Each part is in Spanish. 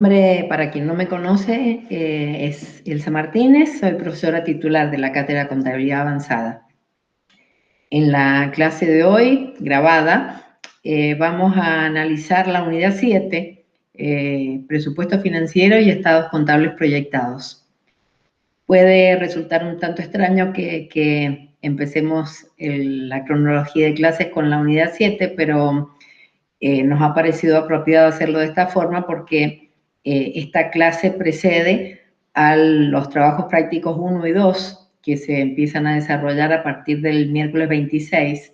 nombre, para quien no me conoce, es Ilse Martínez, soy profesora titular de la Cátedra Contabilidad Avanzada. En la clase de hoy, grabada, vamos a analizar la unidad 7, presupuesto financiero y estados contables proyectados. Puede resultar un tanto extraño que empecemos la cronología de clases con la unidad 7, pero nos ha parecido apropiado hacerlo de esta forma porque esta clase precede a los trabajos prácticos 1 y 2 que se empiezan a desarrollar a partir del miércoles 26.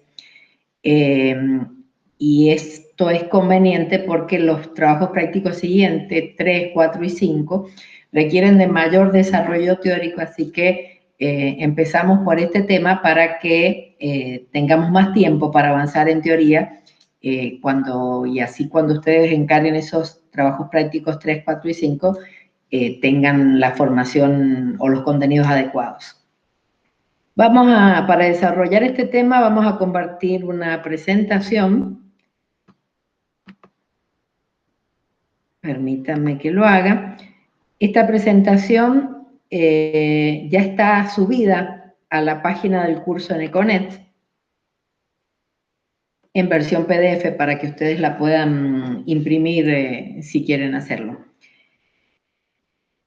Y esto es conveniente porque los trabajos prácticos siguientes, 3, 4 y 5, requieren de mayor desarrollo teórico, así que empezamos por este tema para que tengamos más tiempo para avanzar en teoría cuando ustedes encaren esos trabajos prácticos 3, 4 y 5, tengan la formación o los contenidos adecuados. Para desarrollar este tema, vamos a compartir una presentación. Permítanme que lo haga. Esta presentación ya está subida a la página del curso en Econet en versión PDF para que ustedes la puedan imprimir si quieren hacerlo.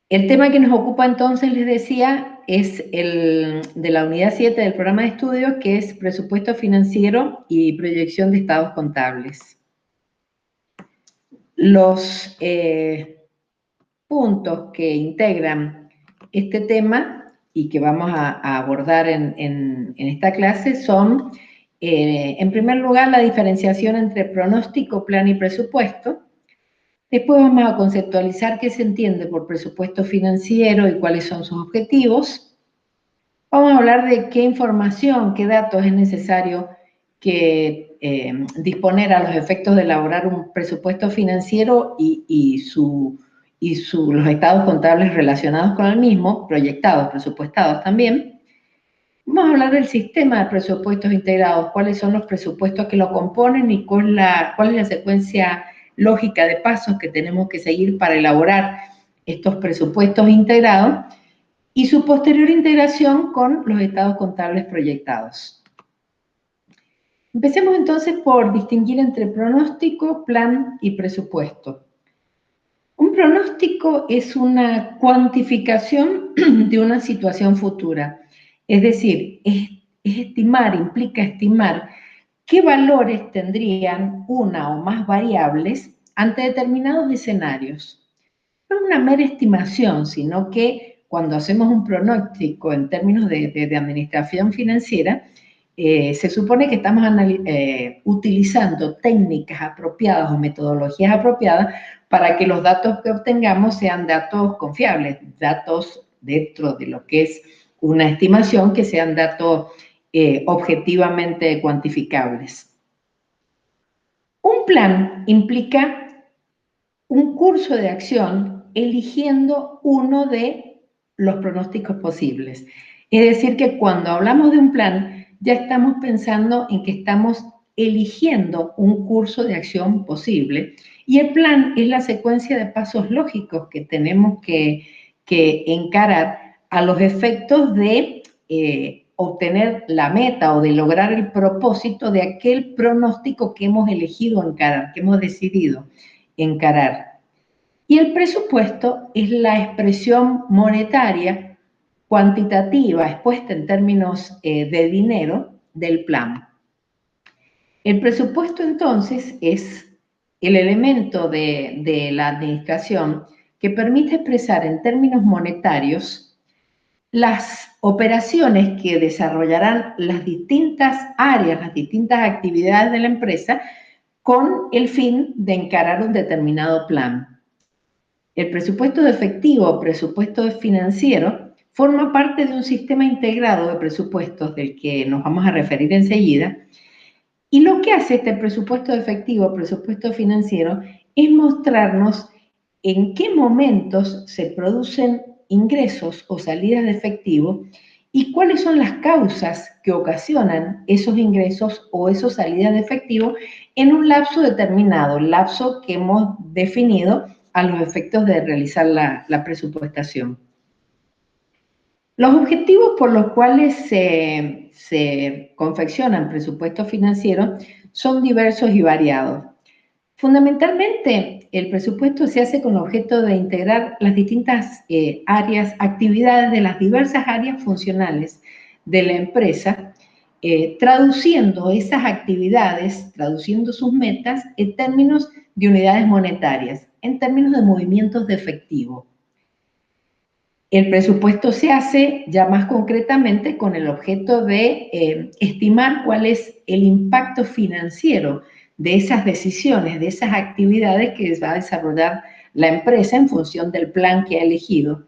El tema que nos ocupa entonces, les decía, es el de la unidad 7 del programa de estudios, que es presupuesto financiero y proyección de estados contables. Los puntos que integran este tema y que vamos a abordar en esta clase son, en primer lugar, la diferenciación entre pronóstico, plan y presupuesto. Después vamos a conceptualizar qué se entiende por presupuesto financiero y cuáles son sus objetivos. Vamos a hablar de qué información, qué datos es necesario disponer a los efectos de elaborar un presupuesto financiero y los estados contables relacionados con el mismo, proyectados, presupuestados también. Vamos a hablar del sistema de presupuestos integrados, cuáles son los presupuestos que lo componen y cuál es la secuencia lógica de pasos que tenemos que seguir para elaborar estos presupuestos integrados y su posterior integración con los estados contables proyectados. Empecemos entonces por distinguir entre pronóstico, plan y presupuesto. Un pronóstico es una cuantificación de una situación futura, es decir, implica estimar qué valores tendrían una o más variables ante determinados escenarios. No es una mera estimación, sino que cuando hacemos un pronóstico en términos de administración financiera, se supone que estamos utilizando técnicas apropiadas o metodologías apropiadas para que los datos que obtengamos sean datos confiables, datos dentro de lo que es una estimación, que sean datos objetivamente cuantificables. Un plan implica un curso de acción eligiendo uno de los pronósticos posibles. Es decir, que cuando hablamos de un plan, ya estamos pensando en que estamos eligiendo un curso de acción posible y el plan es la secuencia de pasos lógicos que tenemos que encarar a los efectos de obtener la meta o de lograr el propósito de aquel pronóstico que hemos elegido encarar, que hemos decidido encarar. Y el presupuesto es la expresión monetaria cuantitativa expuesta en términos de dinero del plan. El presupuesto entonces es el elemento de la administración que permite expresar en términos monetarios las operaciones que desarrollarán las distintas áreas, las distintas actividades de la empresa con el fin de encarar un determinado plan. El presupuesto de efectivo o presupuesto financiero forma parte de un sistema integrado de presupuestos del que nos vamos a referir enseguida. Y lo que hace este presupuesto de efectivo o presupuesto financiero es mostrarnos en qué momentos se producen ingresos o salidas de efectivo y cuáles son las causas que ocasionan esos ingresos o esas salidas de efectivo en un lapso determinado, el lapso que hemos definido a los efectos de realizar la presupuestación. Los objetivos por los cuales se confeccionan presupuestos financieros son diversos y variados. Fundamentalmente, el presupuesto se hace con el objeto de integrar las distintas actividades de las diversas áreas funcionales de la empresa, traduciendo esas actividades, traduciendo sus metas en términos de unidades monetarias, en términos de movimientos de efectivo. El presupuesto se hace ya más concretamente con el objeto de estimar cuál es el impacto financiero de esas decisiones, de esas actividades que va a desarrollar la empresa en función del plan que ha elegido,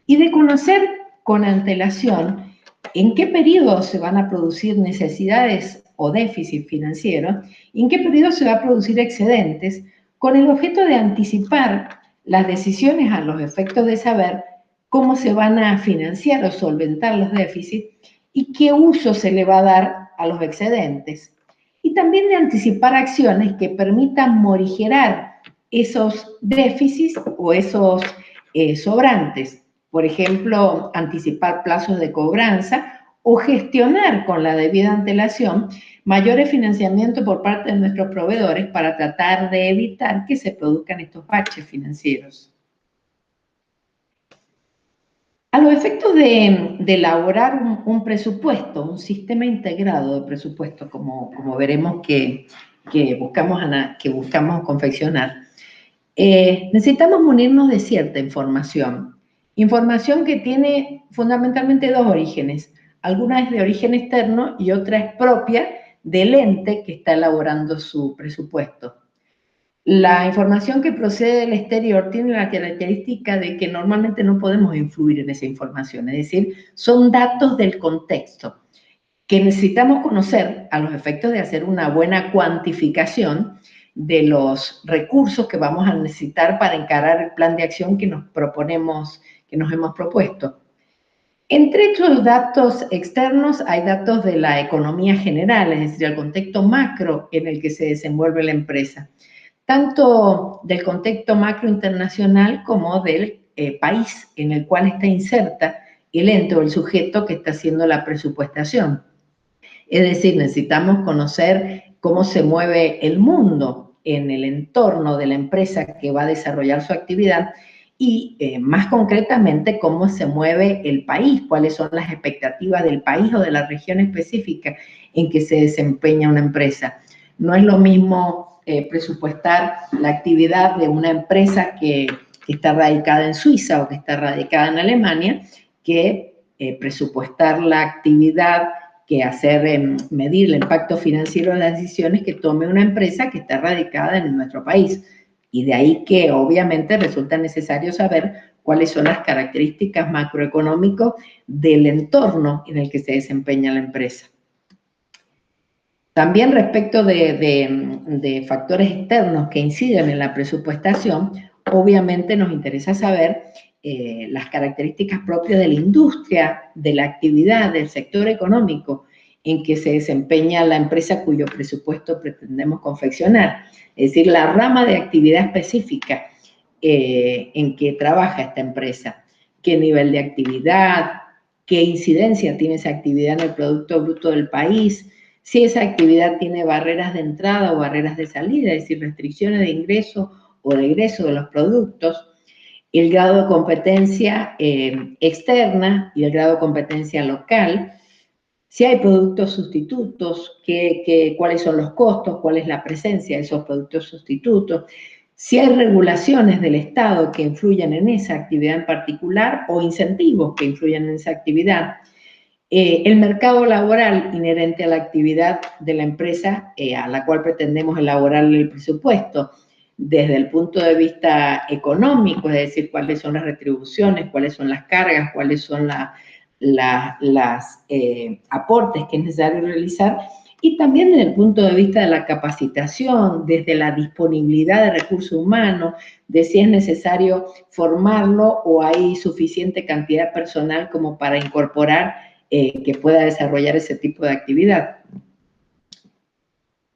y de conocer con antelación en qué periodo se van a producir necesidades o déficit financiero, y en qué periodo se va a producir excedentes, con el objeto de anticipar las decisiones a los efectos de saber cómo se van a financiar o solventar los déficits y qué uso se le va a dar a los excedentes. Y también de anticipar acciones que permitan morigerar esos déficits o esos sobrantes. Por ejemplo, anticipar plazos de cobranza o gestionar con la debida antelación mayores financiamientos por parte de nuestros proveedores para tratar de evitar que se produzcan estos baches financieros. A los efectos de elaborar un presupuesto, un sistema integrado de presupuesto, como veremos que buscamos confeccionar, necesitamos munirnos de cierta información. Información que tiene fundamentalmente dos orígenes. Alguna es de origen externo y otra es propia del ente que está elaborando su presupuesto. La información que procede del exterior tiene la característica de que normalmente no podemos influir en esa información, es decir, son datos del contexto que necesitamos conocer a los efectos de hacer una buena cuantificación de los recursos que vamos a necesitar para encarar el plan de acción que nos hemos propuesto. Entre estos datos externos hay datos de la economía general, es decir, el contexto macro en el que se desenvuelve la empresa, tanto del contexto macro internacional como del país en el cual está inserta el ente o el sujeto que está haciendo la presupuestación. Es decir, necesitamos conocer cómo se mueve el mundo en el entorno de la empresa que va a desarrollar su actividad y más concretamente cómo se mueve el país, cuáles son las expectativas del país o de la región específica en que se desempeña una empresa. No es lo mismo presupuestar la actividad de una empresa que está radicada en Suiza o que está radicada en Alemania que presupuestar la actividad que medir el impacto financiero de las decisiones que tome una empresa que está radicada en nuestro país. Y de ahí que obviamente resulta necesario saber cuáles son las características macroeconómicas del entorno en el que se desempeña la empresa. También respecto de factores externos que inciden en la presupuestación, obviamente nos interesa saber las características propias de la industria, de la actividad, del sector económico en que se desempeña la empresa cuyo presupuesto pretendemos confeccionar. Es decir, la rama de actividad específica en que trabaja esta empresa, qué nivel de actividad, qué incidencia tiene esa actividad en el Producto Bruto del país, si esa actividad tiene barreras de entrada o barreras de salida, es decir, restricciones de ingreso o de egreso de los productos, el grado de competencia externa y el grado de competencia local, si hay productos sustitutos, cuáles son los costos, cuál es la presencia de esos productos sustitutos, si hay regulaciones del Estado que influyen en esa actividad en particular o incentivos que influyen en esa actividad, el mercado laboral inherente a la actividad de la empresa a la cual pretendemos elaborar el presupuesto, desde el punto de vista económico, es decir, cuáles son las retribuciones, cuáles son las cargas, cuáles son los aportes que es necesario realizar, y también desde el punto de vista de la capacitación, desde la disponibilidad de recursos humanos, de si es necesario formarlo o hay suficiente cantidad personal como para incorporar que pueda desarrollar ese tipo de actividad.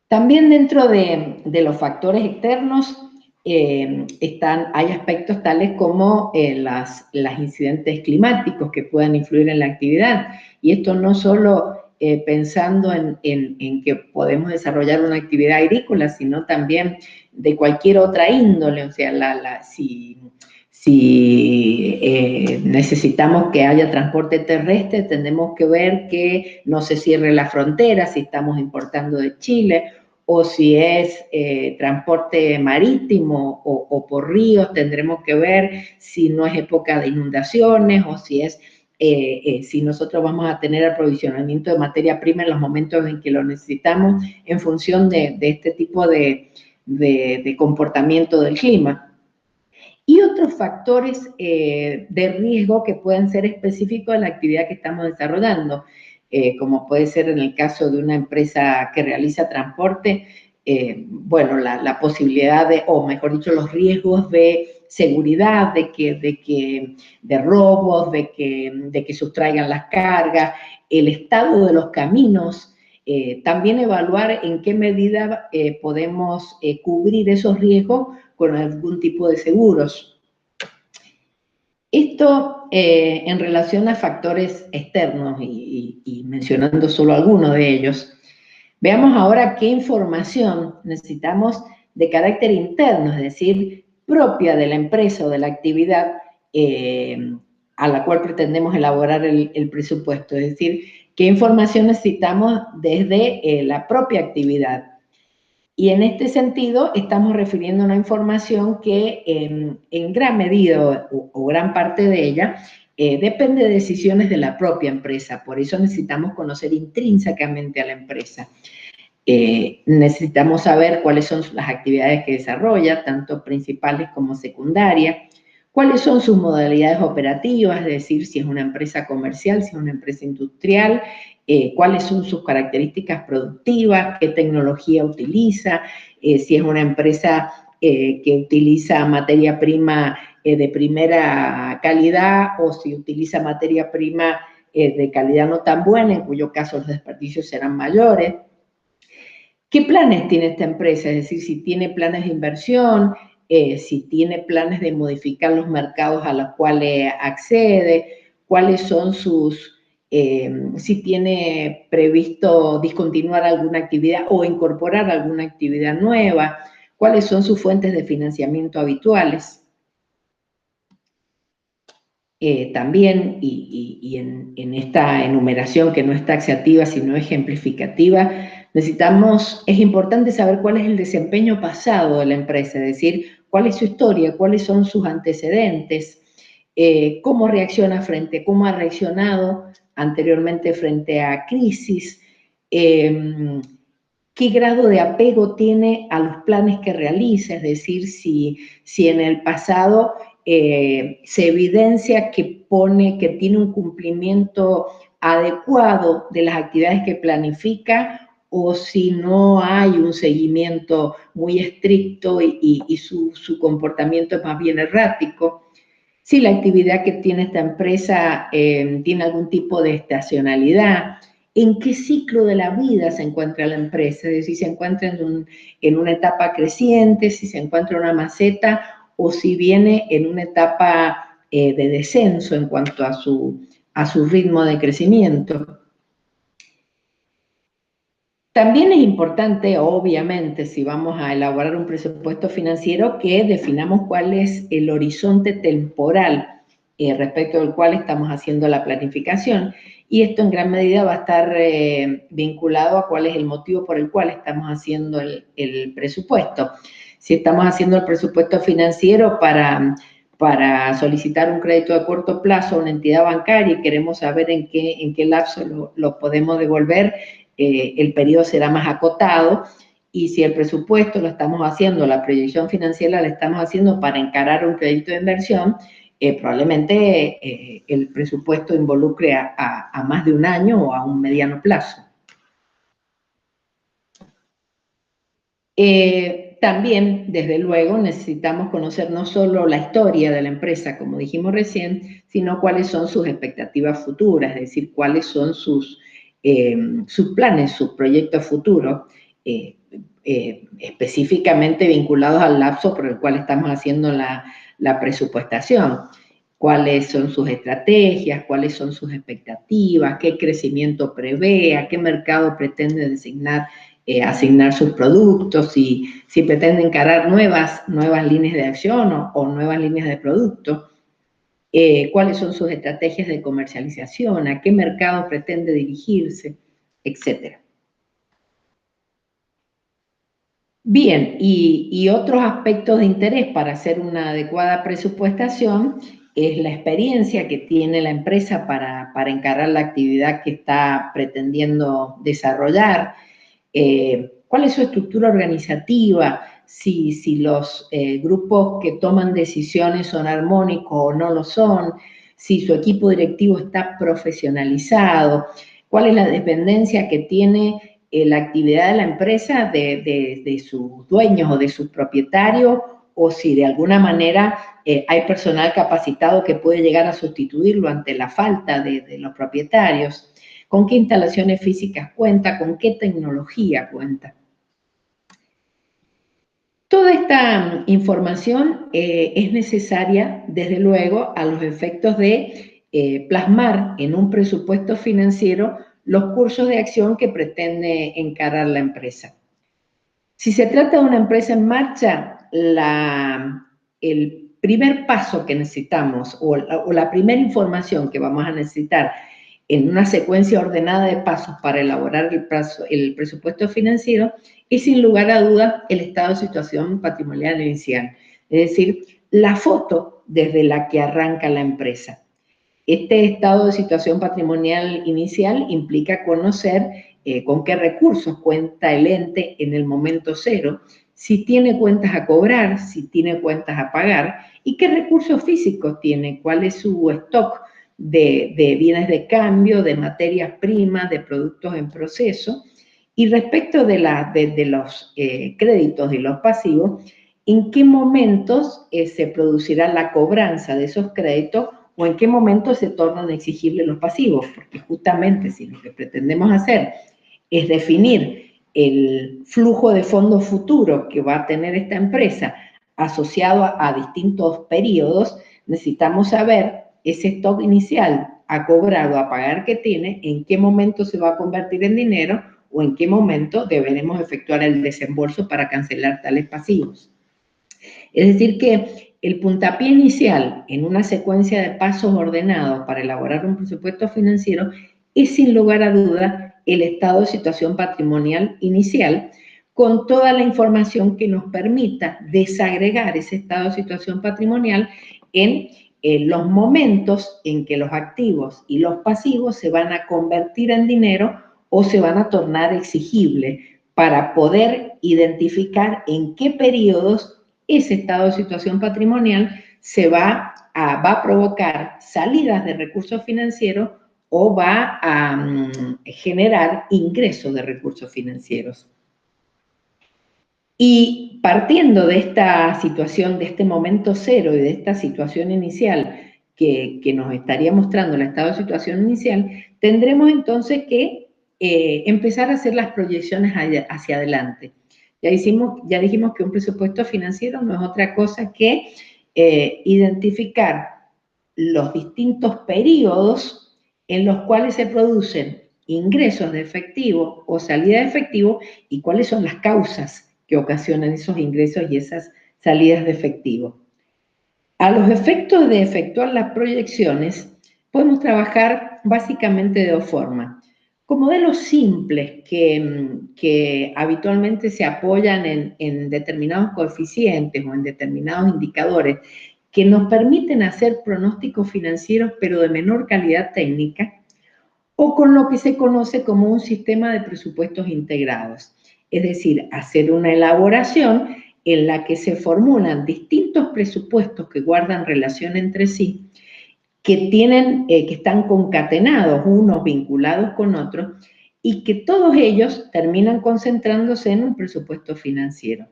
También dentro de los factores externos hay aspectos tales como las incidentes climáticos que puedan influir en la actividad. Y esto no solo pensando en que podemos desarrollar una actividad agrícola, sino también de cualquier otra índole. O sea, si necesitamos que haya transporte terrestre, tenemos que ver que no se cierre la frontera si estamos importando de Chile, o si es transporte marítimo o por ríos, tendremos que ver si no es época de inundaciones o si es si nosotros vamos a tener aprovisionamiento de materia prima en los momentos en que lo necesitamos en función de este tipo de comportamiento del clima. Y otros factores de riesgo que pueden ser específicos de la actividad que estamos desarrollando, como puede ser en el caso de una empresa que realiza transporte, bueno, la posibilidad de, o mejor dicho, los riesgos de seguridad, de robos, de que sustraigan las cargas, el estado de los caminos, también evaluar en qué medida podemos cubrir esos riesgos con algún tipo de seguros. Esto en relación a factores externos y mencionando solo algunos de ellos, veamos ahora qué información necesitamos de carácter interno, es decir, propia de la empresa o de la actividad a la cual pretendemos elaborar el presupuesto, es decir, qué información necesitamos desde la propia actividad. Y en este sentido estamos refiriendo a una información que en gran medida o gran parte de ella depende de decisiones de la propia empresa. Por eso necesitamos conocer intrínsecamente a la empresa. Necesitamos saber cuáles son las actividades que desarrolla, tanto principales como secundarias, cuáles son sus modalidades operativas, es decir, si es una empresa comercial, si es una empresa industrial, cuáles son sus características productivas, qué tecnología utiliza, si es una empresa que utiliza materia prima de primera calidad o si utiliza materia prima de calidad no tan buena, en cuyo caso los desperdicios serán mayores. ¿Qué planes tiene esta empresa? Es decir, si tiene planes de inversión, si tiene planes de modificar los mercados a los cuales accede, cuáles son si tiene previsto discontinuar alguna actividad o incorporar alguna actividad nueva, cuáles son sus fuentes de financiamiento habituales. También, y en esta enumeración que no es taxativa, sino ejemplificativa, es importante saber cuál es el desempeño pasado de la empresa, es decir, cuál es su historia, cuáles son sus antecedentes, cómo cómo ha reaccionado anteriormente frente a crisis, qué grado de apego tiene a los planes que realiza, es decir, si en el pasado se evidencia que tiene un cumplimiento adecuado de las actividades que planifica o si no hay un seguimiento muy estricto y su comportamiento es más bien errático. Si la actividad que tiene esta empresa tiene algún tipo de estacionalidad, en qué ciclo de la vida se encuentra la empresa, es decir, si se encuentra en una etapa creciente, si se encuentra en una maceta o si viene en una etapa de descenso en cuanto a su ritmo de crecimiento. También es importante, obviamente, si vamos a elaborar un presupuesto financiero, que definamos cuál es el horizonte temporal respecto al cual estamos haciendo la planificación. Y esto en gran medida va a estar vinculado a cuál es el motivo por el cual estamos haciendo el presupuesto. Si estamos haciendo el presupuesto financiero para solicitar un crédito de corto plazo a una entidad bancaria y queremos saber en qué lapso lo podemos devolver, el periodo será más acotado, y si el presupuesto lo estamos haciendo, la proyección financiera la estamos haciendo para encarar un crédito de inversión, probablemente el presupuesto involucre a más de un año o a un mediano plazo. También, desde luego, necesitamos conocer no solo la historia de la empresa, como dijimos recién, sino cuáles son sus expectativas futuras, es decir, cuáles son sus planes, sus proyectos futuros. específicamente vinculados al lapso por el cual estamos haciendo la presupuestación. Cuáles son sus estrategias, cuáles son sus expectativas, qué crecimiento prevé, a qué mercado pretende asignar sus productos, si pretende encarar nuevas líneas de acción o nuevas líneas de producto, cuáles son sus estrategias de comercialización, a qué mercado pretende dirigirse, etc. Bien, y otros aspectos de interés para hacer una adecuada presupuestación es la experiencia que tiene la empresa para encarar la actividad que está pretendiendo desarrollar, cuál es su estructura organizativa, si los grupos que toman decisiones son armónicos o no lo son, si su equipo directivo está profesionalizado, cuál es la dependencia que tiene la actividad de la empresa de sus dueños o de sus propietarios, o si de alguna manera hay personal capacitado que puede llegar a sustituirlo ante la falta de los propietarios, con qué instalaciones físicas cuenta, con qué tecnología cuenta. Toda esta información es necesaria, desde luego, a los efectos de plasmar en un presupuesto financiero los cursos de acción que pretende encarar la empresa. Si se trata de una empresa en marcha, el primer paso que necesitamos o la primera información que vamos a necesitar en una secuencia ordenada de pasos para elaborar el presupuesto financiero es, sin lugar a dudas, el estado de situación patrimonial inicial, es decir, la foto desde la que arranca la empresa. Este estado de situación patrimonial inicial implica conocer con qué recursos cuenta el ente en el momento cero, si tiene cuentas a cobrar, si tiene cuentas a pagar y qué recursos físicos tiene, cuál es su stock de bienes de cambio, de materias primas, de productos en proceso. Y respecto de los créditos y los pasivos, ¿en qué momentos se producirá la cobranza de esos créditos o en qué momento se tornan exigibles los pasivos? Porque justamente si lo que pretendemos hacer es definir el flujo de fondos futuro que va a tener esta empresa asociado a distintos periodos, necesitamos saber ese stock inicial a cobrar o a pagar que tiene, en qué momento se va a convertir en dinero o en qué momento deberemos efectuar el desembolso para cancelar tales pasivos. Es decir que el puntapié inicial en una secuencia de pasos ordenados para elaborar un presupuesto financiero es, sin lugar a duda, el estado de situación patrimonial inicial, con toda la información que nos permita desagregar ese estado de situación patrimonial en los momentos en que los activos y los pasivos se van a convertir en dinero o se van a tornar exigibles, para poder identificar en qué periodos ese estado de situación patrimonial va a provocar salidas de recursos financieros o va a generar ingresos de recursos financieros. Y partiendo de esta situación, de este momento cero y de esta situación inicial que nos estaría mostrando el estado de situación inicial, tendremos entonces que empezar a hacer las proyecciones hacia adelante. Ya dijimos que un presupuesto financiero no es otra cosa que identificar los distintos periodos en los cuales se producen ingresos de efectivo o salida de efectivo y cuáles son las causas que ocasionan esos ingresos y esas salidas de efectivo. A los efectos de efectuar las proyecciones, podemos trabajar básicamente de dos formas. Con modelos simples que habitualmente se apoyan en determinados coeficientes o en determinados indicadores que nos permiten hacer pronósticos financieros pero de menor calidad técnica, o con lo que se conoce como un sistema de presupuestos integrados. Es decir, hacer una elaboración en la que se formulan distintos presupuestos que guardan relación entre sí, que están concatenados, unos vinculados con otros, y que todos ellos terminan concentrándose en un presupuesto financiero.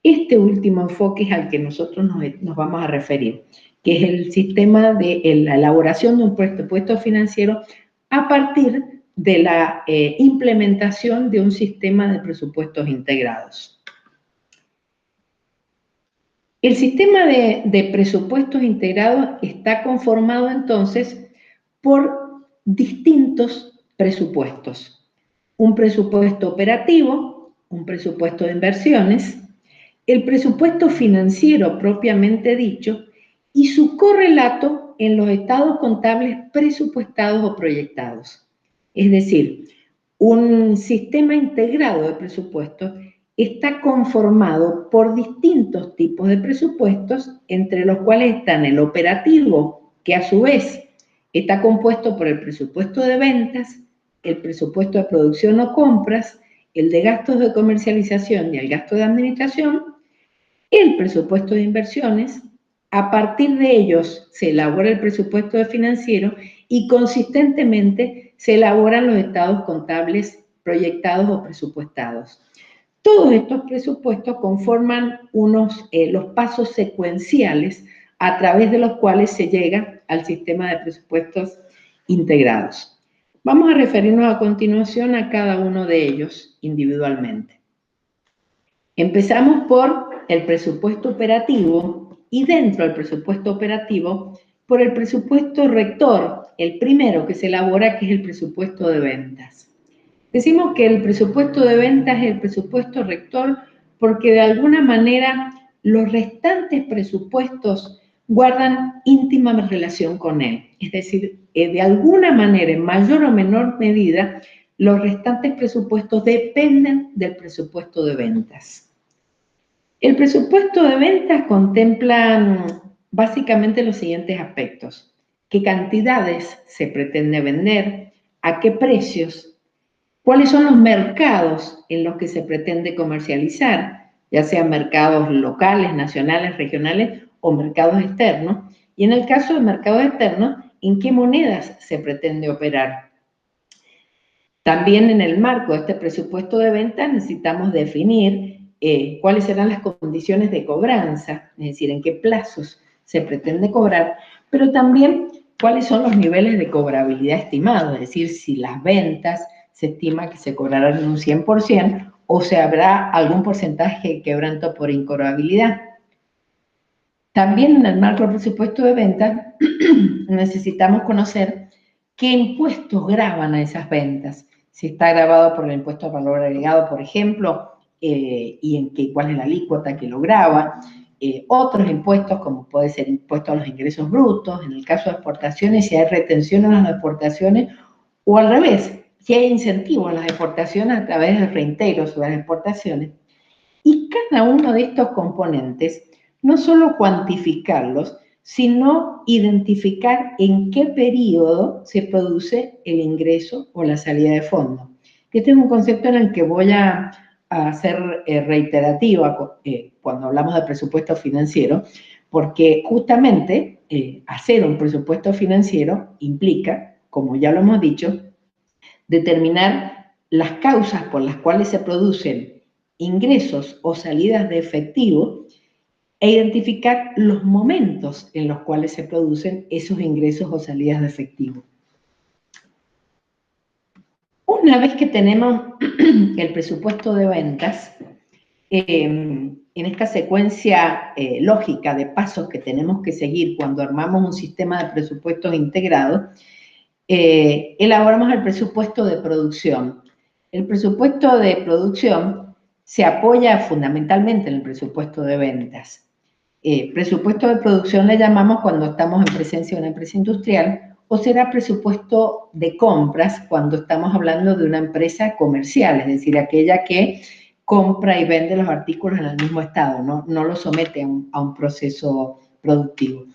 Este último enfoque es al que nosotros nos vamos a referir, que es el sistema de la elaboración de un presupuesto financiero a partir de la implementación de un sistema de presupuestos integrados. El sistema de presupuestos integrados está conformado entonces por distintos presupuestos. Un presupuesto operativo, un presupuesto de inversiones, el presupuesto financiero propiamente dicho y su correlato en los estados contables presupuestados o proyectados. Es decir, un sistema integrado de presupuestos está conformado por distintos tipos de presupuestos, entre los cuales están el operativo, que a su vez está compuesto por el presupuesto de ventas, el presupuesto de producción o compras, el de gastos de comercialización y el gasto de administración, el presupuesto de inversiones. A partir de ellos se elabora el presupuesto de financiero y consistentemente se elaboran los estados contables proyectados o presupuestados. Todos estos presupuestos conforman los pasos secuenciales a través de los cuales se llega al sistema de presupuestos integrados. Vamos a referirnos a continuación a cada uno de ellos individualmente. Empezamos por el presupuesto operativo y dentro del presupuesto operativo por el presupuesto rector, el primero que se elabora, que es el presupuesto de ventas. Decimos que el presupuesto de ventas es el presupuesto rector porque de alguna manera los restantes presupuestos guardan íntima relación con él. Es decir, de alguna manera, en mayor o menor medida, los restantes presupuestos dependen del presupuesto de ventas. El presupuesto de ventas contempla básicamente los siguientes aspectos: qué cantidades se pretende vender, a qué precios, cuáles son los mercados en los que se pretende comercializar, ya sean mercados locales, nacionales, regionales o mercados externos, y en el caso de mercados externos, en qué monedas se pretende operar. También en el marco de este presupuesto de ventas necesitamos definir cuáles serán las condiciones de cobranza, es decir, en qué plazos se pretende cobrar, pero también cuáles son los niveles de cobrabilidad estimados, es decir, si las ventas se estima que se cobrarán en un 100% o se habrá algún porcentaje de quebranto por incobrabilidad. También en el marco del presupuesto de ventas necesitamos conocer qué impuestos gravan a esas ventas. Si está grabado por el impuesto al valor agregado, por ejemplo, y cuál es la alícuota que lo grava. Otros impuestos, como puede ser impuesto a los ingresos brutos, en el caso de exportaciones, si hay retención en las exportaciones, o al revés, si hay incentivo en las exportaciones a través de reintegros sobre las exportaciones. Y cada uno de estos componentes, no solo cuantificarlos, sino identificar en qué periodo se produce el ingreso o la salida de fondos. Este es un concepto en el que voy a ser reiterativa cuando hablamos de presupuesto financiero, porque justamente hacer un presupuesto financiero implica, como ya lo hemos dicho, determinar las causas por las cuales se producen ingresos o salidas de efectivo e identificar los momentos en los cuales se producen esos ingresos o salidas de efectivo. Una vez que tenemos el presupuesto de ventas, en esta secuencia lógica de pasos que tenemos que seguir cuando armamos un sistema de presupuestos integrados, elaboramos el presupuesto de producción. El presupuesto de producción se apoya fundamentalmente en el presupuesto de ventas. Presupuesto de producción le llamamos cuando estamos en presencia de una empresa industrial, o será presupuesto de compras cuando estamos hablando de una empresa comercial, es decir, aquella que compra y vende los artículos en el mismo estado, no los somete a un proceso productivo.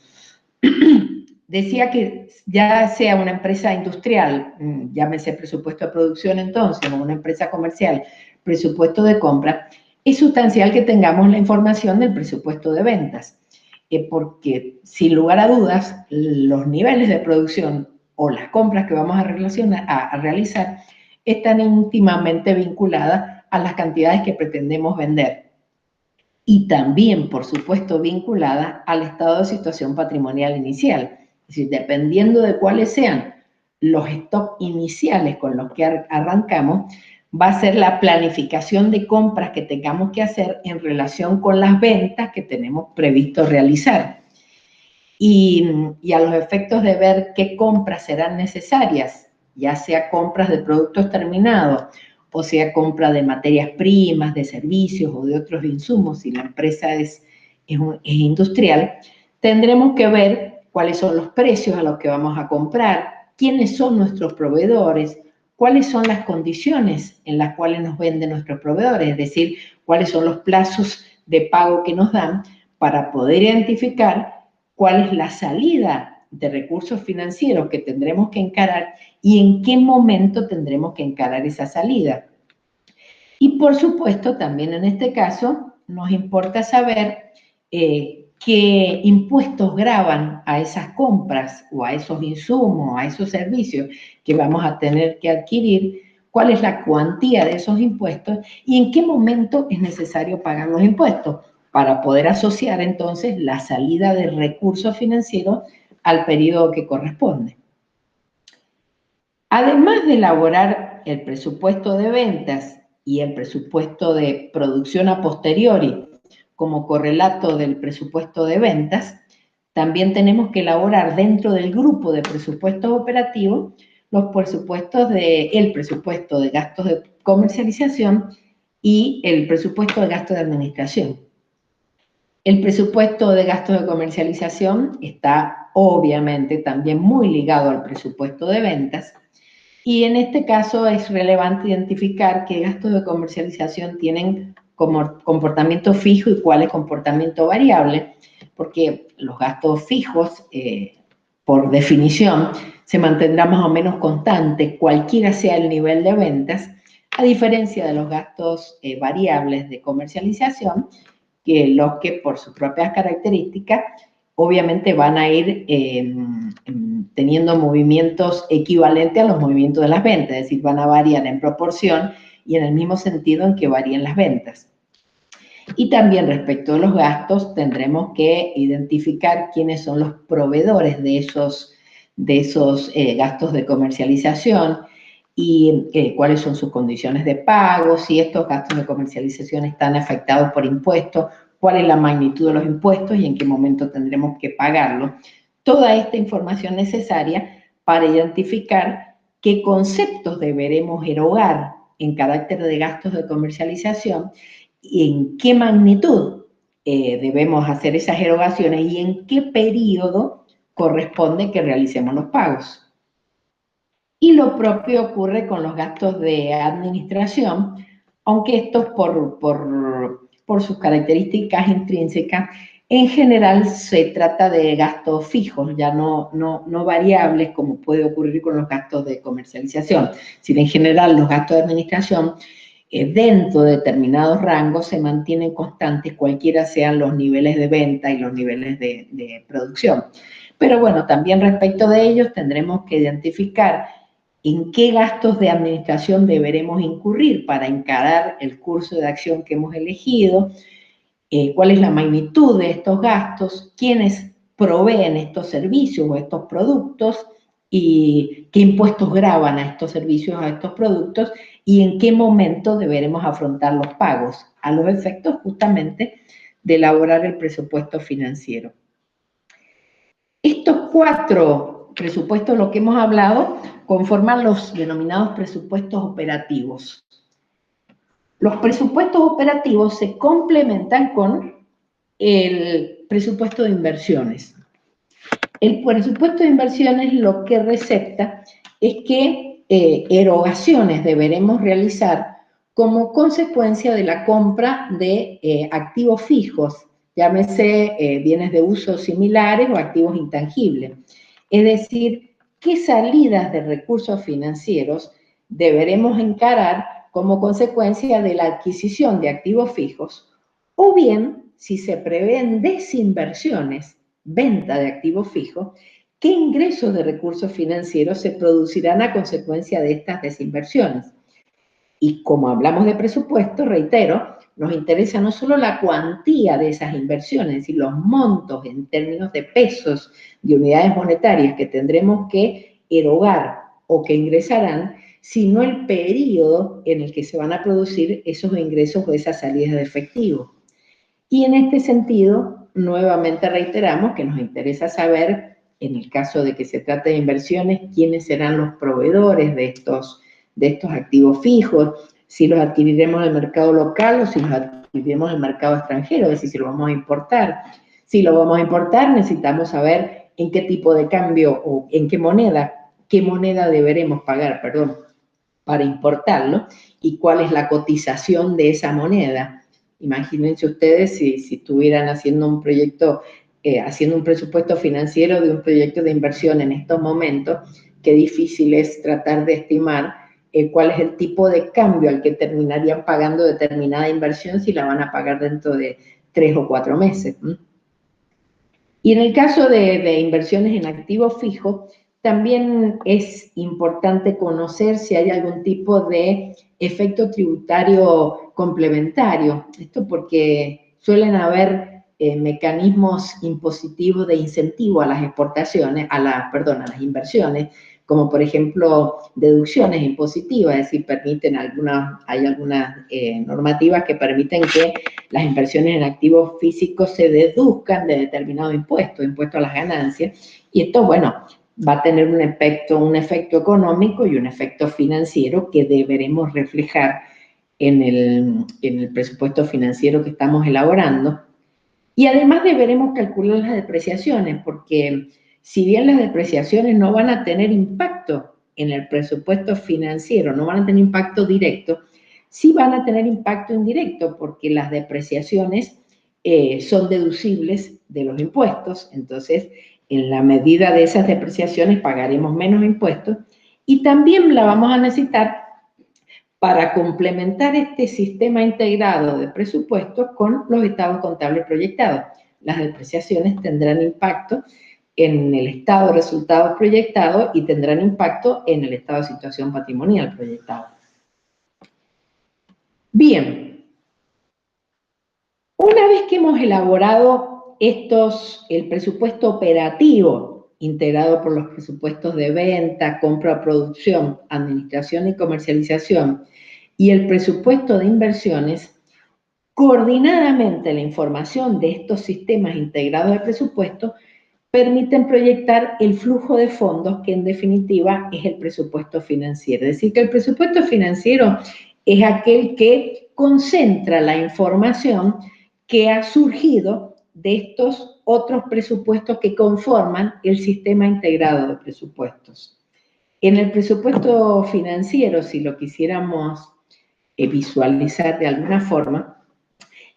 Decía que ya sea una empresa industrial, llámese presupuesto de producción entonces, o una empresa comercial, presupuesto de compra, es sustancial que tengamos la información del presupuesto de ventas, porque sin lugar a dudas, los niveles de producción o las compras que vamos a realizar están íntimamente vinculadas a las cantidades que pretendemos vender. Y también, por supuesto, vinculadas al estado de situación patrimonial inicial. Es decir, dependiendo de cuáles sean los stocks iniciales con los que arrancamos, va a ser la planificación de compras que tengamos que hacer en relación con las ventas que tenemos previsto realizar. Y a los efectos de ver qué compras serán necesarias, ya sea compras de productos terminados, o sea compra de materias primas, de servicios o de otros insumos, si la empresa es industrial, tendremos que ver cuáles son los precios a los que vamos a comprar, quiénes son nuestros proveedores, cuáles son las condiciones en las cuales nos venden nuestros proveedores, es decir, cuáles son los plazos de pago que nos dan para poder identificar cuál es la salida de recursos financieros que tendremos que encarar y en qué momento tendremos que encarar esa salida. Y por supuesto, también en este caso, nos importa saber qué impuestos gravan a esas compras o a esos insumos, a esos servicios que vamos a tener que adquirir, cuál es la cuantía de esos impuestos y en qué momento es necesario pagar los impuestos para poder asociar entonces la salida de recursos financieros al periodo que corresponde. Además de elaborar el presupuesto de ventas y el presupuesto de producción a posteriori como correlato del presupuesto de ventas, también tenemos que elaborar dentro del grupo de presupuestos operativos el presupuesto de gastos de comercialización y el presupuesto de gastos de administración. El presupuesto de gastos de comercialización está obviamente también muy ligado al presupuesto de ventas y en este caso es relevante identificar qué gastos de comercialización tienen como comportamiento fijo y cuál es comportamiento variable, porque los gastos fijos, por definición, se mantendrán más o menos constantes, cualquiera sea el nivel de ventas, a diferencia de los gastos variables de comercialización, que los que por sus propias características obviamente van a ir teniendo movimientos equivalentes a los movimientos de las ventas, es decir, van a variar en proporción y en el mismo sentido en que varían las ventas. Y también respecto a los gastos, tendremos que identificar quiénes son los proveedores de esos gastos de comercialización y cuáles son sus condiciones de pago, si estos gastos de comercialización están afectados por impuestos, cuál es la magnitud de los impuestos y en qué momento tendremos que pagarlos. Toda esta información necesaria para identificar qué conceptos deberemos erogar en carácter de gastos de comercialización y en qué magnitud debemos hacer esas erogaciones y en qué periodo corresponde que realicemos los pagos. Y lo propio ocurre con los gastos de administración, aunque estos por sus características intrínsecas, en general se trata de gastos fijos, ya no variables como puede ocurrir con los gastos de comercialización. Si en general los gastos de administración dentro de determinados rangos se mantienen constantes, cualquiera sean los niveles de venta y los niveles de producción. Pero bueno, también respecto de ellos tendremos que identificar en qué gastos de administración deberemos incurrir para encarar el curso de acción que hemos elegido, cuál es la magnitud de estos gastos, quiénes proveen estos servicios o estos productos y qué impuestos gravan a estos servicios, a estos productos y en qué momento deberemos afrontar los pagos a los efectos justamente de elaborar el presupuesto financiero. Estos 4 presupuestos, lo que hemos hablado, conforman los denominados presupuestos operativos. Los presupuestos operativos se complementan con el presupuesto de inversiones. El presupuesto de inversiones lo que recepta es que erogaciones deberemos realizar como consecuencia de la compra de activos fijos, llámese bienes de uso similares o activos intangibles. Es decir, qué salidas de recursos financieros deberemos encarar como consecuencia de la adquisición de activos fijos, o bien, si se prevén desinversiones, venta de activos fijos, qué ingresos de recursos financieros se producirán a consecuencia de estas desinversiones. Y como hablamos de presupuesto, reitero, nos interesa no solo la cuantía de esas inversiones, sino los montos en términos de pesos, de unidades monetarias que tendremos que erogar o que ingresarán, sino el periodo en el que se van a producir esos ingresos o esas salidas de efectivo. Y en este sentido, nuevamente reiteramos que nos interesa saber, en el caso de que se trate de inversiones, quiénes serán los proveedores de estos activos fijos, si los adquiriremos en el mercado local o si los adquiriremos en el mercado extranjero, es decir, si lo vamos a importar. Si lo vamos a importar, necesitamos saber en qué tipo de cambio o en qué moneda deberemos pagar, para importarlo y cuál es la cotización de esa moneda. Imagínense ustedes si estuvieran haciendo un proyecto, haciendo un presupuesto financiero de un proyecto de inversión en estos momentos, qué difícil es tratar de estimar cuál es el tipo de cambio al que terminarían pagando determinada inversión si la van a pagar dentro de 3 o 4 meses. Y en el caso de inversiones en activos fijos, también es importante conocer si hay algún tipo de efecto tributario complementario. Esto porque suelen haber mecanismos impositivos de incentivo a las exportaciones, a las inversiones, como por ejemplo deducciones impositivas, es decir, hay algunas normativas que permiten que las inversiones en activos físicos se deduzcan de determinado impuesto a las ganancias, y esto, bueno, va a tener un efecto económico y un efecto financiero que deberemos reflejar en el presupuesto financiero que estamos elaborando. Y además deberemos calcular las depreciaciones, porque si bien las depreciaciones no van a tener impacto en el presupuesto financiero, no van a tener impacto directo, sí van a tener impacto indirecto, porque las depreciaciones son deducibles de los impuestos. Entonces, en la medida de esas depreciaciones pagaremos menos impuestos y también la vamos a necesitar para complementar este sistema integrado de presupuestos con los estados contables proyectados. Las depreciaciones tendrán impacto en el estado de resultados proyectado y tendrán impacto en el estado de situación patrimonial proyectado. Bien, una vez que hemos elaborado el presupuesto operativo, integrado por los presupuestos de venta, compra, producción, administración y comercialización, y el presupuesto de inversiones, coordinadamente la información de estos sistemas integrados de presupuesto permiten proyectar el flujo de fondos, que en definitiva es el presupuesto financiero. Es decir, que el presupuesto financiero es aquel que concentra la información que ha surgido de estos otros presupuestos que conforman el sistema integrado de presupuestos. En el presupuesto financiero, si lo quisiéramos visualizar de alguna forma,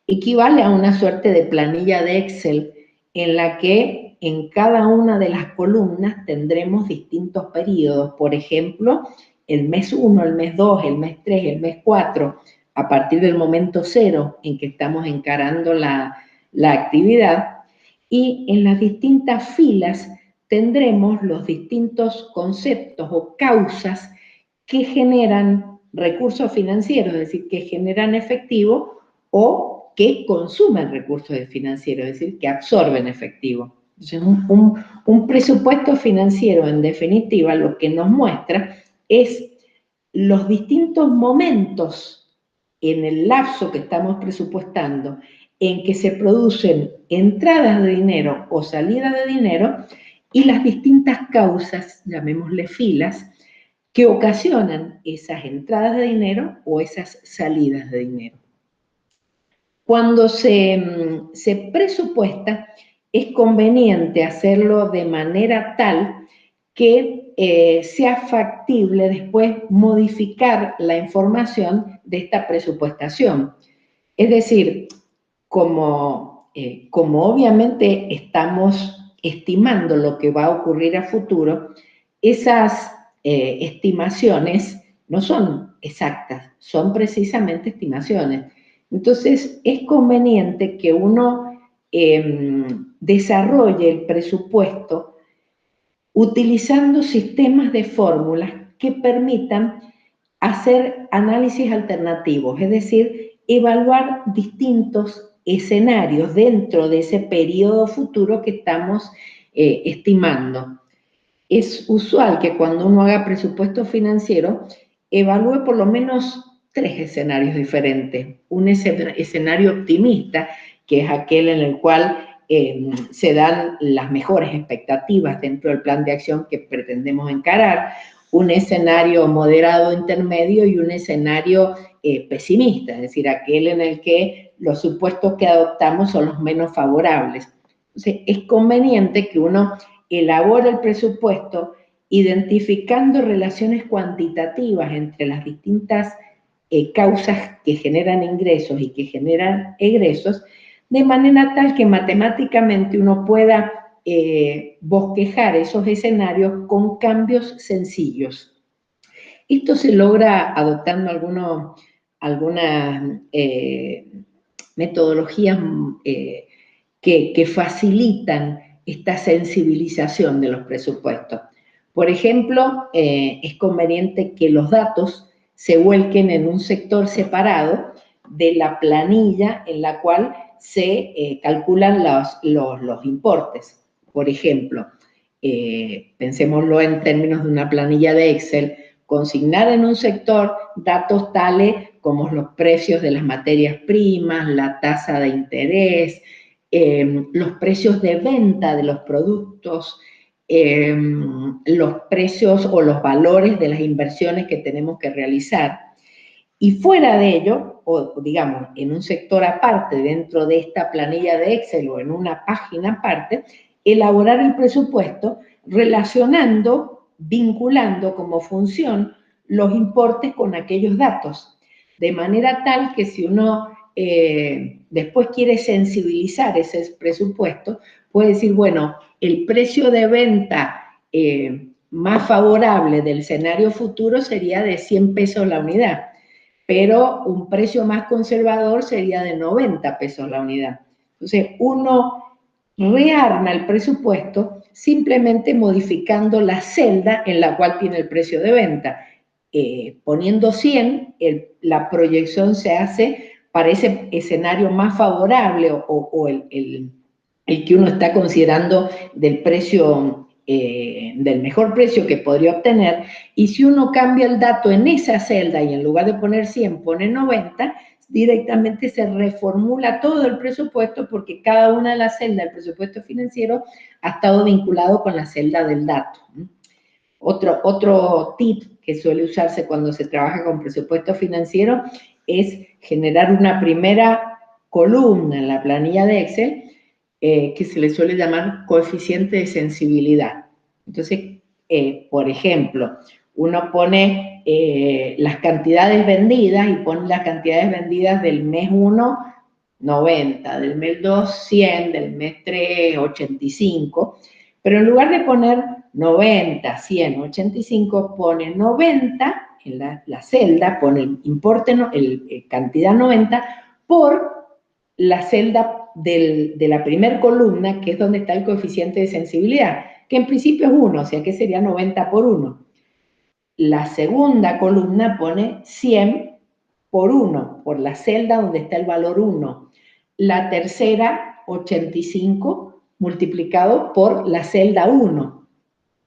equivale a una suerte de planilla de Excel en la que en cada una de las columnas tendremos distintos periodos. Por ejemplo, el mes 1, el mes 2, el mes 3, el mes 4, a partir del momento 0 en que estamos encarando la actividad, y en las distintas filas tendremos los distintos conceptos o causas que generan recursos financieros, es decir, que generan efectivo o que consumen recursos financieros, es decir, que absorben efectivo. Entonces, un presupuesto financiero, en definitiva, lo que nos muestra es los distintos momentos en el lapso que estamos presupuestando en que se producen entradas de dinero o salidas de dinero y las distintas causas, llamémosle filas, que ocasionan esas entradas de dinero o esas salidas de dinero. Cuando se presupuesta, es conveniente hacerlo de manera tal que sea factible después modificar la información de esta presupuestación. Es decir, como obviamente estamos estimando lo que va a ocurrir a futuro, esas estimaciones no son exactas, son precisamente estimaciones. Entonces, es conveniente que uno desarrolle el presupuesto utilizando sistemas de fórmulas que permitan hacer análisis alternativos, es decir, evaluar distintos escenarios dentro de ese periodo futuro que estamos estimando. es usual que cuando uno haga presupuesto financiero, evalúe por lo menos 3 escenarios diferentes. Un escenario optimista, que es aquel en el cual se dan las mejores expectativas dentro del plan de acción que pretendemos encarar, un escenario moderado intermedio y un escenario pesimista, es decir, aquel en el que los supuestos que adoptamos son los menos favorables. Entonces, es conveniente que uno elabore el presupuesto identificando relaciones cuantitativas entre las distintas causas que generan ingresos y que generan egresos, de manera tal que matemáticamente uno pueda bosquejar esos escenarios con cambios sencillos. Esto se logra adoptando algunas metodologías que facilitan esta sensibilización de los presupuestos. Por ejemplo, es conveniente que los datos se vuelquen en un sector separado de la planilla en la cual se calculan los importes. Por ejemplo, pensémoslo en términos de una planilla de Excel, consignar en un sector datos tales como los precios de las materias primas, la tasa de interés, los precios de venta de los productos, los precios o los valores de las inversiones que tenemos que realizar. Y fuera de ello, o digamos, en un sector aparte dentro de esta planilla de Excel o en una página aparte, elaborar el presupuesto relacionando, vinculando como función los importes con aquellos datos. De manera tal que si uno después quiere sensibilizar ese presupuesto, puede decir, bueno, el precio de venta más favorable del escenario futuro sería de 100 pesos la unidad, pero un precio más conservador sería de 90 pesos la unidad. Entonces, uno rearma el presupuesto simplemente modificando la celda en la cual tiene el precio de venta. Poniendo 100, la proyección se hace para ese escenario más favorable o el que uno está considerando del precio, del mejor precio que podría obtener, y si uno cambia el dato en esa celda y en lugar de poner 100 pone 90, directamente se reformula todo el presupuesto porque cada una de las celdas del presupuesto financiero ha estado vinculado con la celda del dato. Otro tip que suele usarse cuando se trabaja con presupuesto financiero es generar una primera columna en la planilla de Excel que se le suele llamar coeficiente de sensibilidad. Entonces, por ejemplo, uno pone las cantidades vendidas y pone las cantidades vendidas del mes 1, 90, del mes 2, 100, del mes 3, 85, pero en lugar de poner 90, 100, 85, pone 90 en la celda, pone el importe, cantidad 90, por la celda de la primera columna, que es donde está el coeficiente de sensibilidad, que en principio es 1, o sea que sería 90 por 1. La segunda columna pone 100 por 1, por la celda donde está el valor 1. La tercera, 85, multiplicado por la celda 1.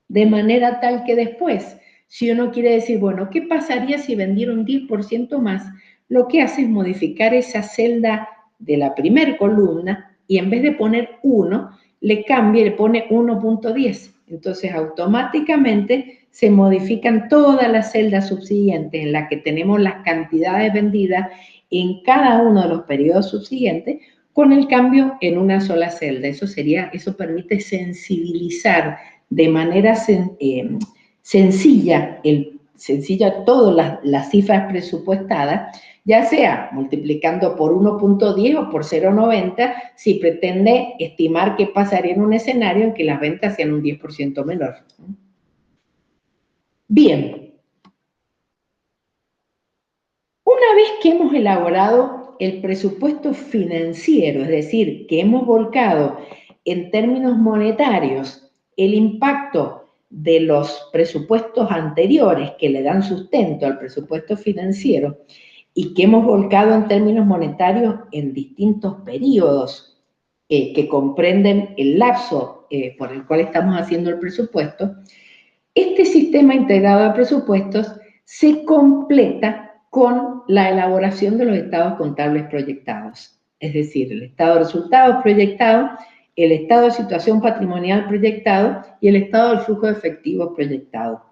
De manera tal que después, si uno quiere decir, bueno, ¿qué pasaría si vendiera un 10% más? Lo que hace es modificar esa celda de la primera columna y en vez de poner 1, le cambia y le pone 1.10. Entonces, automáticamente se modifican todas las celdas subsiguientes en las que tenemos las cantidades vendidas en cada uno de los periodos subsiguientes con el cambio en una sola celda. Eso permite sensibilizar de manera sencilla todas las cifras presupuestadas, ya sea multiplicando por 1.10 o por 0.90, si pretende estimar qué pasaría en un escenario en que las ventas sean un 10% menor. Bien. Una vez que hemos elaborado el presupuesto financiero, es decir, que hemos volcado en términos monetarios el impacto de los presupuestos anteriores que le dan sustento al presupuesto financiero y que hemos volcado en términos monetarios en distintos periodos que comprenden el lapso por el cual estamos haciendo el presupuesto, Este sistema integrado de presupuestos se completa con la elaboración de los estados contables proyectados, es decir, el estado de resultados proyectado, el estado de situación patrimonial proyectado y el estado del flujo de efectivos proyectado.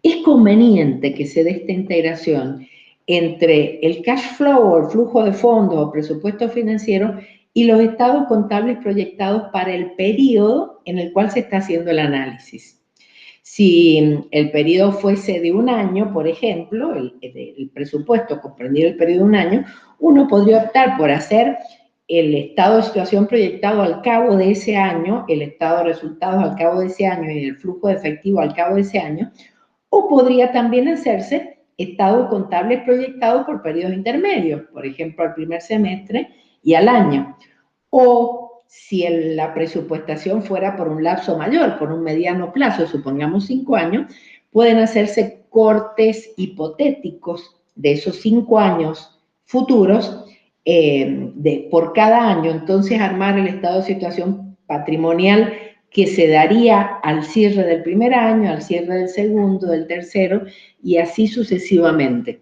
Es conveniente que se dé esta integración entre el cash flow o el flujo de fondos o presupuesto financiero y los estados contables proyectados para el periodo en el cual se está haciendo el análisis. Si el periodo fuese de un año, por ejemplo, el presupuesto comprendido el periodo de un año, uno podría optar por hacer el estado de situación proyectado al cabo de ese año, el estado de resultados al cabo de ese año y el flujo de efectivo al cabo de ese año, o podría también hacerse estados contables proyectados por periodos intermedios, por ejemplo, al primer semestre y al año. O si la presupuestación fuera por un lapso mayor, por un mediano plazo, supongamos 5 años, pueden hacerse cortes hipotéticos de esos 5 años futuros por cada año. Entonces, armar el estado de situación patrimonial que se daría al cierre del primer año, al cierre del segundo, del tercero, y así sucesivamente.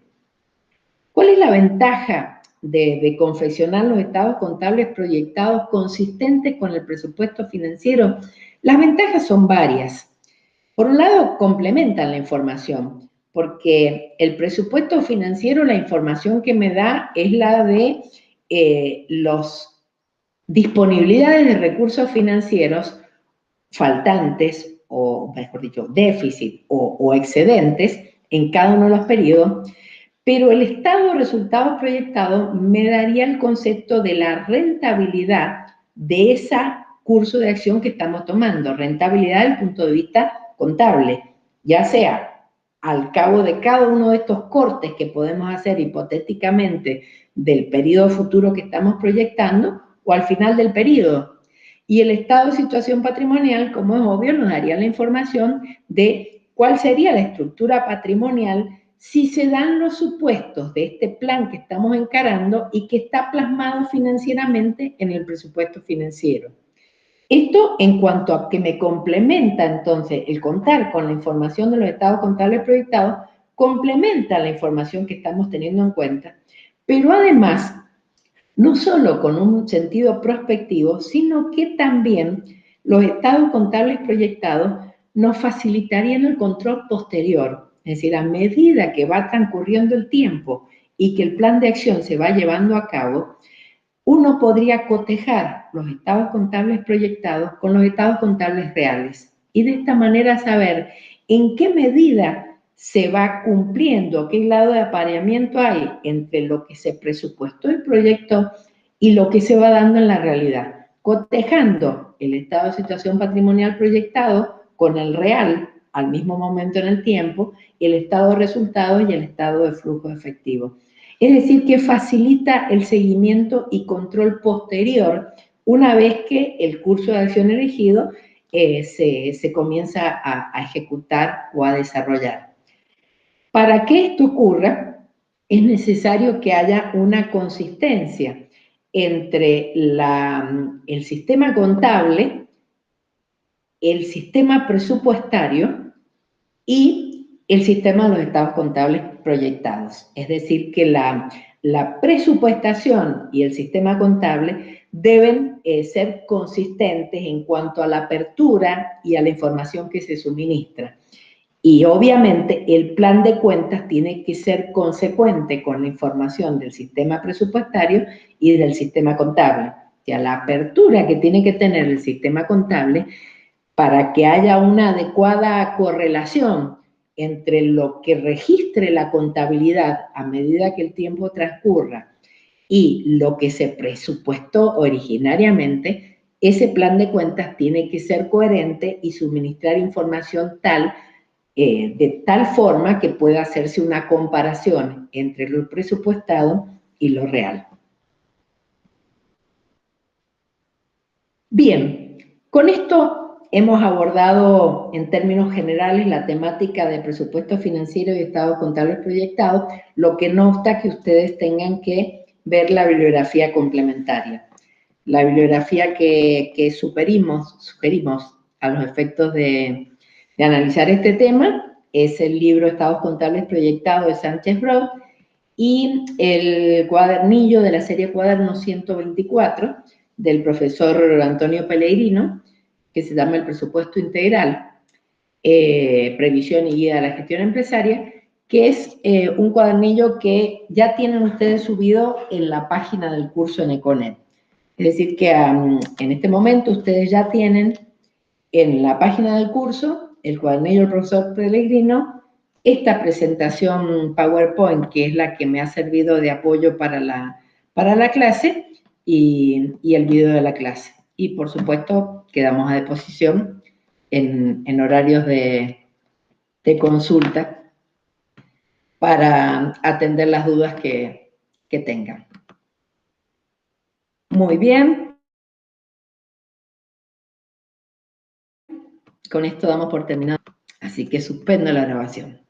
¿Cuál es la ventaja de confeccionar los estados contables proyectados consistentes con el presupuesto financiero? Las ventajas son varias. Por un lado, complementan la información, porque el presupuesto financiero, la información que me da es la de las disponibilidades de recursos financieros faltantes, o mejor dicho, déficit o excedentes en cada uno de los periodos, pero el estado de resultados proyectados me daría el concepto de la rentabilidad de ese curso de acción que estamos tomando, rentabilidad desde el punto de vista contable, ya sea al cabo de cada uno de estos cortes que podemos hacer hipotéticamente del periodo futuro que estamos proyectando o al final del periodo. Y el estado de situación patrimonial, como es obvio, nos daría la información de cuál sería la estructura patrimonial si se dan los supuestos de este plan que estamos encarando y que está plasmado financieramente en el presupuesto financiero. Esto en cuanto a que me complementa entonces el contar con la información de los estados contables proyectados, complementa la información que estamos teniendo en cuenta, pero además no solo con un sentido prospectivo, sino que también los estados contables proyectados nos facilitarían el control posterior. Es decir, a medida que va transcurriendo el tiempo y que el plan de acción se va llevando a cabo, uno podría cotejar los estados contables proyectados con los estados contables reales y de esta manera saber en qué medida se va cumpliendo, qué grado de apareamiento hay entre lo que se presupuestó el proyecto y lo que se va dando en la realidad, cotejando el estado de situación patrimonial proyectado con el real al mismo momento en el tiempo, el estado de resultados y el estado de flujo efectivo. Es decir, que facilita el seguimiento y control posterior una vez que el curso de acción elegido se comienza a ejecutar o a desarrollar. Para que esto ocurra, es necesario que haya una consistencia entre el sistema contable, el sistema presupuestario y el sistema de los estados contables proyectados. Es decir, que la presupuestación y el sistema contable deben ser consistentes en cuanto a la apertura y a la información que se suministra. Y obviamente el plan de cuentas tiene que ser consecuente con la información del sistema presupuestario y del sistema contable. O sea, la apertura que tiene que tener el sistema contable para que haya una adecuada correlación entre lo que registre la contabilidad a medida que el tiempo transcurra y lo que se presupuestó originariamente, ese plan de cuentas tiene que ser coherente y suministrar información de tal forma que pueda hacerse una comparación entre lo presupuestado y lo real. Bien, con esto hemos abordado en términos generales la temática de presupuesto financiero y estados contables proyectados, lo que no obsta que ustedes tengan que ver la bibliografía complementaria. La bibliografía que sugerimos a los efectos de de analizar este tema es el libro Estados Contables Proyectados de Sánchez Brod y el cuadernillo de la serie Cuaderno 124 del profesor Antonio Pellegrino, que se llama El Presupuesto Integral, Previsión y Guía de la Gestión Empresaria, que es un cuadernillo que ya tienen ustedes subido en la página del curso en Econet. Es decir, que en este momento ustedes ya tienen en la página del curso el cuadernillo del profesor Pellegrino, esta presentación PowerPoint, que es la que me ha servido de apoyo para la clase, y el video de la clase. Y, por supuesto, quedamos a disposición en horarios de consulta para atender las dudas que tengan. Muy bien. Con esto damos por terminado. Así que suspendo la grabación.